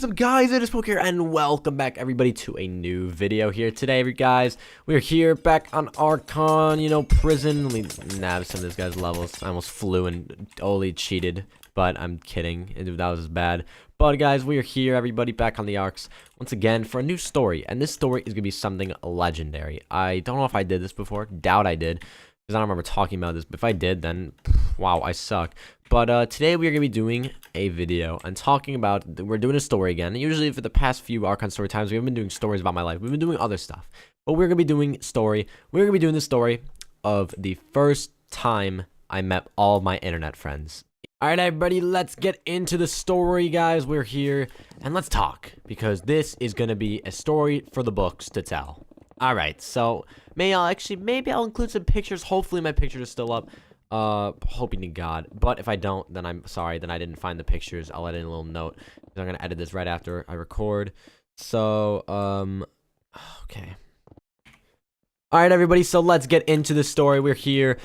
up, guys? It is Poke here, and welcome back, everybody, to a new video here today, guys. We're here back on Archon, prison. Let me nab some of this guy's levels. I almost flew and Oli cheated, but I'm kidding. That was bad. But, guys, we are here, everybody, back on the Arcs once again for a new story, and this story is going to be something legendary. I don't know if I did this before. Doubt I did, because I don't remember talking about this, but if I did, then, wow, I suck. But today we are going to be doing a video and talking about, we're doing a story again. Usually for the past few Archon story times, we haven't been doing stories about my life. We've been doing other stuff. But we're going to be doing story. We're going to be doing the story of the first time I met all of my internet friends. Alright, everybody, let's get into the story, guys. We're here, and let's talk, because this is going to be a story for the books to tell. Alright, so maybe I'll include some pictures. Hopefully my picture is still up. Hoping to God. But if I don't, then I'm sorry, then I didn't find the pictures. I'll add in a little note. I'm gonna edit this right after I record. So, okay. Alright, everybody, so let's get into the story. We're here,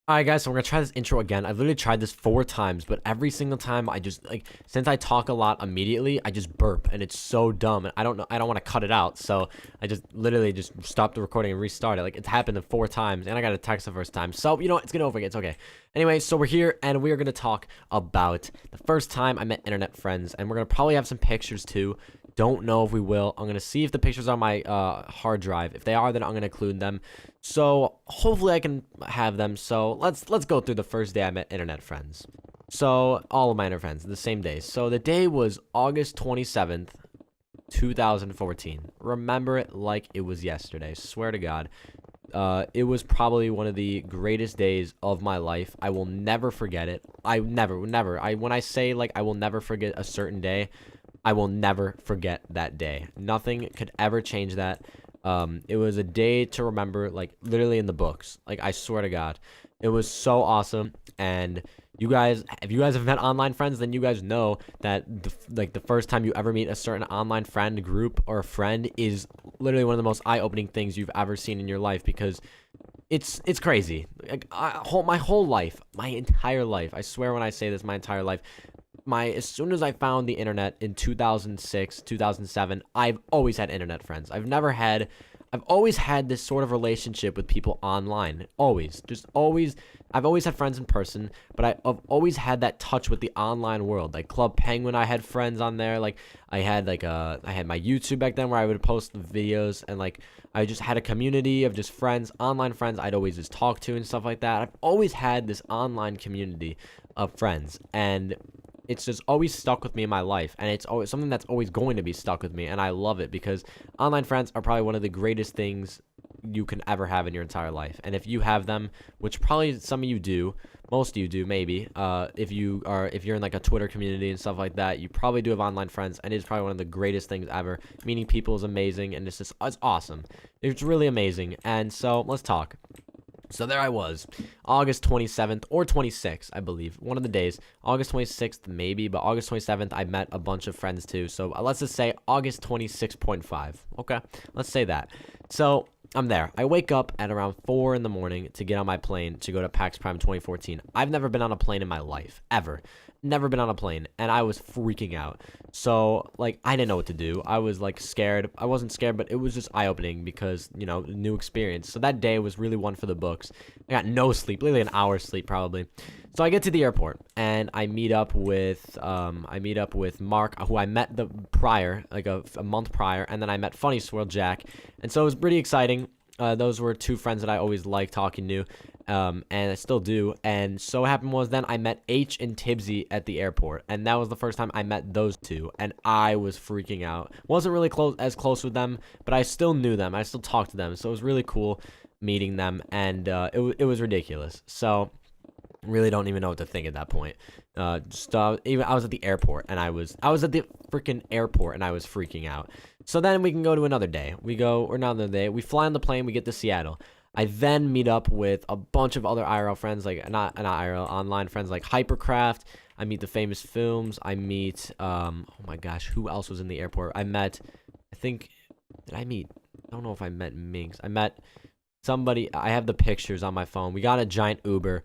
Alright, guys, so we're gonna try this intro again. I've literally tried this 4 times, but every single time I just, since I talk a lot immediately, I just burp, and it's so dumb, and I don't want to cut it out, so I just literally just stopped the recording and restarted. It's happened 4 times, and I got a text the first time, so, it's gonna over again, it's okay. Anyway, so we're here, and we are gonna talk about the first time I met internet friends, and we're gonna probably have some pictures, too. Don't know if we will. I'm gonna see if the pictures are on my hard drive. If they are, then I'm gonna include them. So hopefully I can have them. So let's go through the first day I met internet friends. So all of my internet friends, the same day. So the day was August 27th, 2014. Remember it like it was yesterday. Swear to God. It was probably one of the greatest days of my life. I will never forget it. When I say I will never forget a certain day, I will never forget that day. Nothing could ever change that. It was a day to remember, literally in the books. I swear to God. It was so awesome. And you guys, if you guys have met online friends, then you guys know that the first time you ever meet a certain online friend group or a friend is literally one of the most eye-opening things you've ever seen in your life, because it's crazy. My whole life, my entire life, I swear when I say this, my entire life, as soon as I found the internet in 2006, 2007, I've always had internet friends. I've always had this sort of relationship with people online. Always. I've always had friends in person, but I've always had that touch with the online world. Club Penguin, I had friends on there. I had I had my YouTube back then where I would post videos, and I just had a community of just friends, online friends I'd always just talk to and stuff like that. I've always had this online community of friends, and it's just always stuck with me in my life, and it's always something that's always going to be stuck with me, and I love it, because online friends are probably one of the greatest things you can ever have in your entire life. And if you have them, which probably some of you do, most of you do, maybe, if you're in a Twitter community and stuff like that, you probably do have online friends, and it's probably one of the greatest things ever. Meeting people is amazing, and it's awesome. It's really amazing. And so let's talk. So there I was, August 27th or 26th, I believe, one of the days. August 26th, maybe, but August 27th, I met a bunch of friends too. So let's just say August 26.5. Okay, let's say that. So I'm there. I wake up at around 4 in the morning to get on my plane to go to PAX Prime 2014. I've never been on a plane in my life, ever. Never been on a plane, and I was freaking out. So, I didn't know what to do. I was, scared. I wasn't scared, but it was just eye-opening because, new experience. So that day was really one for the books. I got no sleep, literally an hour's sleep, probably. So I get to the airport, and I meet up with Mark, who I met the prior, a month prior, and then I met Funny Swirl Jack, and so it was pretty exciting. Those were 2 friends that I always liked talking to, and I still do. And so what happened was then I met H and Tibbsy at the airport, and that was the first time I met those 2, and I was freaking out. Wasn't really as close with them, but I still knew them. I still talked to them, so it was really cool meeting them, and it was ridiculous. So really don't even know what to think at that point. Even I was at the airport, and I was at the freaking airport, and I was freaking out. So then we can go to another day. We fly on the plane, we get to Seattle. I then meet up with a bunch of other IRL friends, not IRL, online friends, like Hypercraft. I meet the Famous Films. I meet, oh my gosh, who else was in the airport? I don't know if I met Minx. I met somebody. I have the pictures on my phone. We got a giant Uber.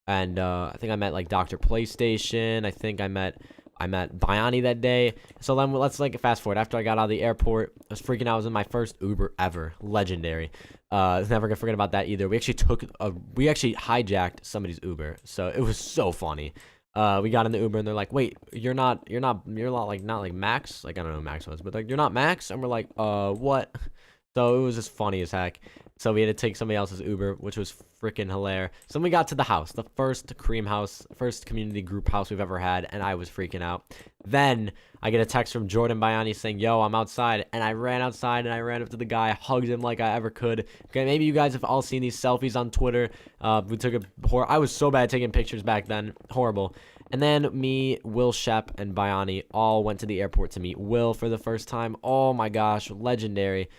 And I think I met Dr. PlayStation. I think I met I met Bayani that day. So then let's like fast forward. After I got out of the airport, I was freaking out. I was in my first Uber ever. Legendary. Never gonna forget about that either. We actually hijacked somebody's Uber. So it was so funny. We got in the Uber and they're like, wait, you're not like Max? Like, I don't know who Max was, but like, you're not Max? And we're like, what? So it was just funny as heck. So we had to take somebody else's Uber, which was freaking hilarious. So then we got to the house, the first Cream house, first community group house we've ever had, and I was freaking out. Then I get a text from Jordan Bayani saying, yo, I'm outside. And I ran outside and I ran up to the guy, hugged him like I ever could. Okay, maybe you guys have all seen these selfies on Twitter. We took I was so bad at taking pictures back then. Horrible. And then me, Will Shep, and Bayani all went to the airport to meet Will for the first time. Oh my gosh, legendary.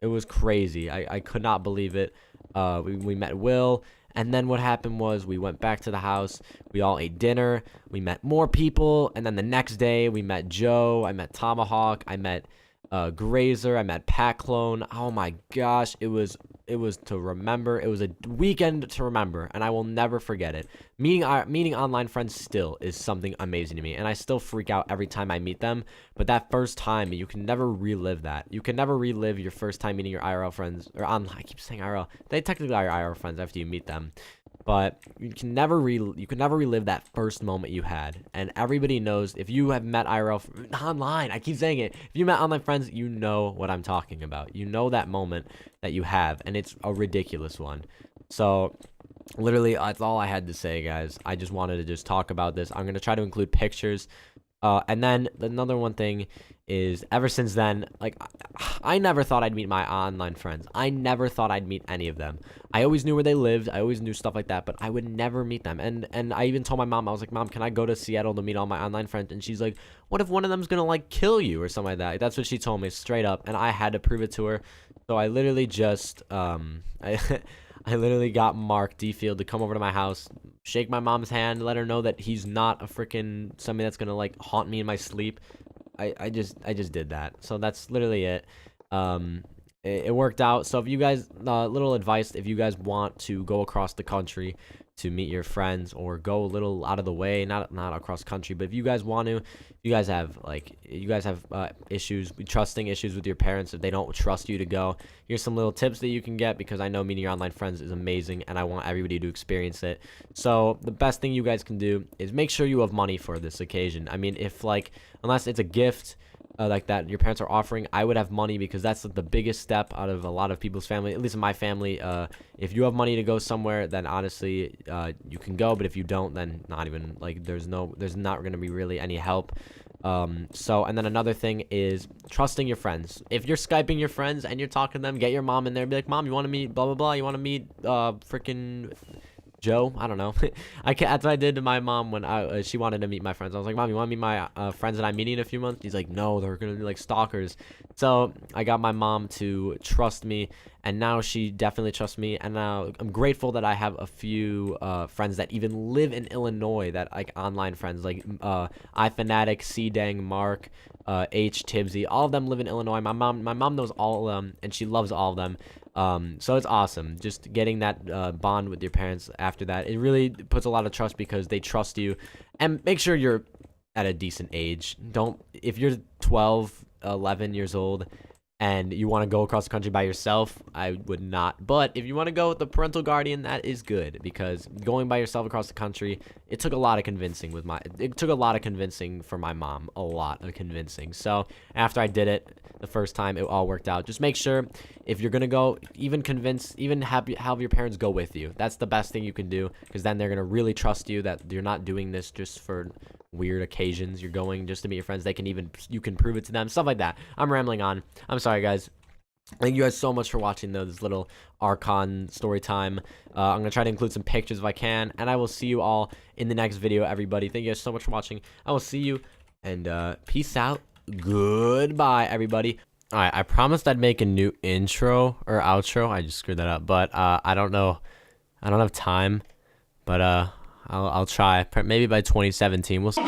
It was crazy. I could not believe it. We met Will, and then what happened was we went back to the house. We all ate dinner. We met more people, and then the next day we met Joe. I met Tomahawk. I met GRiZ. I met Pat Clone. Oh my gosh, it was to remember. It was a weekend to remember, and I will never forget it. Meeting online friends still is something amazing to me, and I still freak out every time I meet them. But that first time, you can never relive that. You can never relive your first time meeting your IRL friends, or online. I keep saying IRL. They technically are your IRL friends after you meet them. But you can never relive that first moment you had. And everybody knows, if you have met IRL online, I keep saying it, if you met online friends, you know what I'm talking about. You know that moment that you have, and it's a ridiculous one. So literally, that's all I had to say, guys. I just wanted to just talk about this. I'm going to try to include pictures. And then another one thing is, ever since then, like, I never thought I'd meet my online friends. I never thought I'd meet any of them. I always knew where they lived. I always knew stuff like that, but I would never meet them. And I even told my mom, I was like, Mom, can I go to Seattle to meet all my online friends? And she's like, what if one of them's gonna like kill you or something like that? That's what she told me straight up, and I had to prove it to her. So I literally just I literally got Mark D-Field to come over to my house, shake my mom's hand, let her know that he's not a freaking somebody that's gonna like haunt me in my sleep. I just did that. So that's literally it. It worked out. So if you guys, little advice, if you guys want to go across the country to meet your friends, or go a little out of the way, not across country, but if you guys want to, you guys have issues, trusting issues with your parents, if they don't trust you to go, here's some little tips that you can get, because I know meeting your online friends is amazing and I want everybody to experience it. So the best thing you guys can do is make sure you have money for this occasion. I mean, if like, unless it's a gift like that your parents are offering, I would have money, because that's the biggest step out of a lot of people's family, at least in my family. If you have money to go somewhere, then honestly you can go, but if you don't, then not even, like, there's not going to be really any help. So, and then another thing is trusting your friends. If you're Skyping your friends and you're talking to them, get your mom in there, be like, Mom, you want to meet blah blah blah, you want to meet freaking Joe? I don't know. That's what I did to my mom when she wanted to meet my friends. I was like, Mom, you want to meet my friends that I'm meeting in a few months? She's like, no, they're gonna be like stalkers. So I got my mom to trust me, and now she definitely trusts me. And now I'm grateful that I have a few friends that even live in Illinois, that like online friends, like iFanatic, C-Dang, Mark, H, Tibbsy, all of them live in Illinois. My mom knows all of them, and she loves all of them. So it's awesome just getting that bond with your parents. After that, it really puts a lot of trust, because they trust you. And make sure you're at a decent age. If you're 12, 11 years old and you want to go across the country by yourself, I would not. But if you want to go with the parental guardian, that is good, because going by yourself across the country, it took a lot of convincing for my mom, a lot of convincing. So after I did it the first time, it all worked out. Just make sure, if you're gonna go, even have your parents go with you. That's the best thing you can do, because then they're gonna really trust you that you're not doing this just for weird occasions. You're going just to meet your friends. You can prove it to them, stuff like that. I'm rambling on. I'm sorry, guys. Thank you guys so much for watching this little Archon story time. I'm gonna try to include some pictures if I can, and I will see you all in the next video, everybody. Thank you guys so much for watching. I will see you, and peace out. Goodbye, everybody. All right, I promised I'd make a new intro or outro. I just screwed that up, but I don't know. I don't have time, but I'll try. Maybe by 2017. We'll see.